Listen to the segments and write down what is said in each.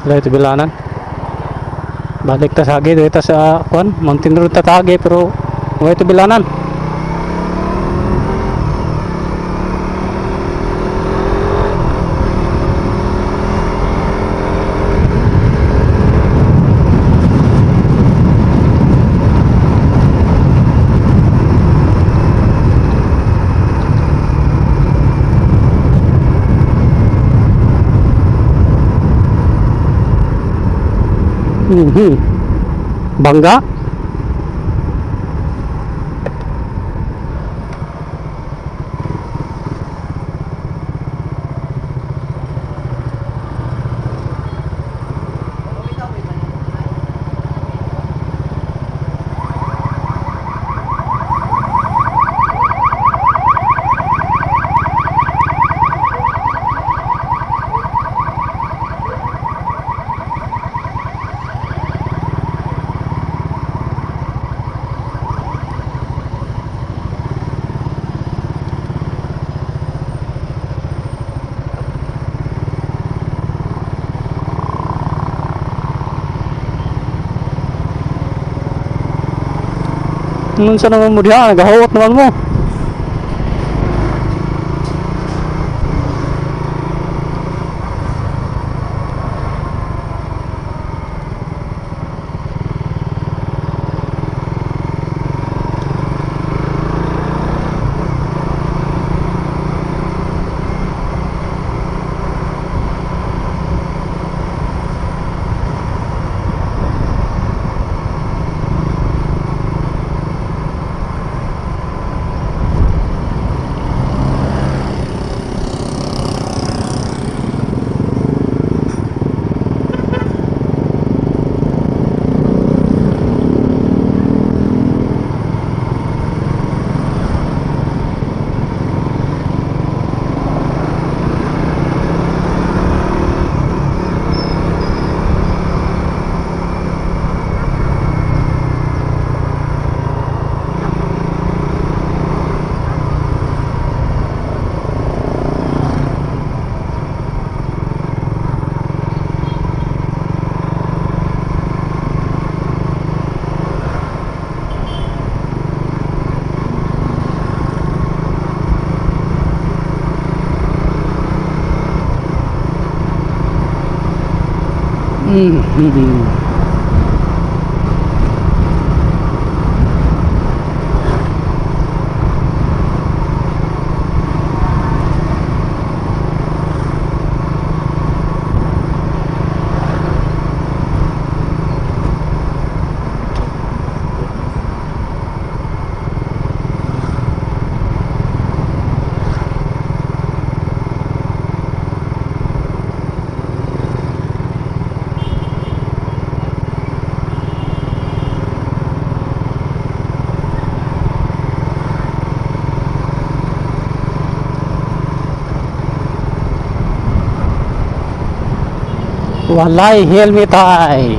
Wala ito bilanan. Balik ta sa agi dito sa kuan, Mountain Road ta tagi pero wala ito bilanan. Bangga. Sa naman mo diha, nagahawat naman mo. Walay helmet ay.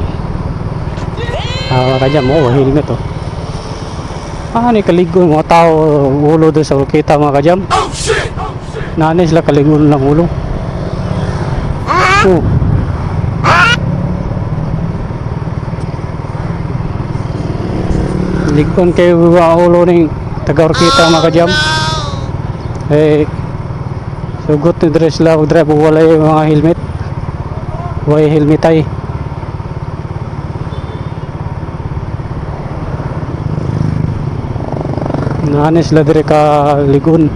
Kanya mo helmet oh. Ni kaligo mga tao ulo doon sa kita mga kajam. Nanay sila kaligo ng ulo. Oh. Ligon kayo ulo ng taga kita mga kajam. Sugot ni dress lang drive walay mga helmet. Way helmet ay. Naanin sila dire ka ligon.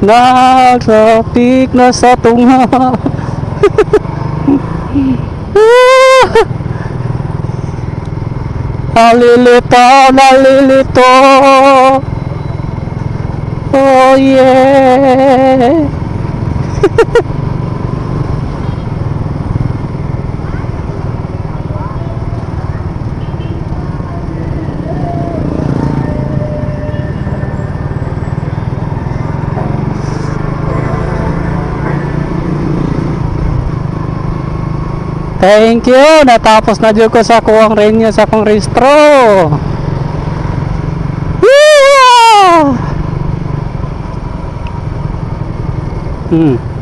Nagtraffic na sa tunga. Nalilito, nalilito. Oh yeah. Thank you. Natapos na dyan ko sa kuwang renyo sa akong restro. Yeah!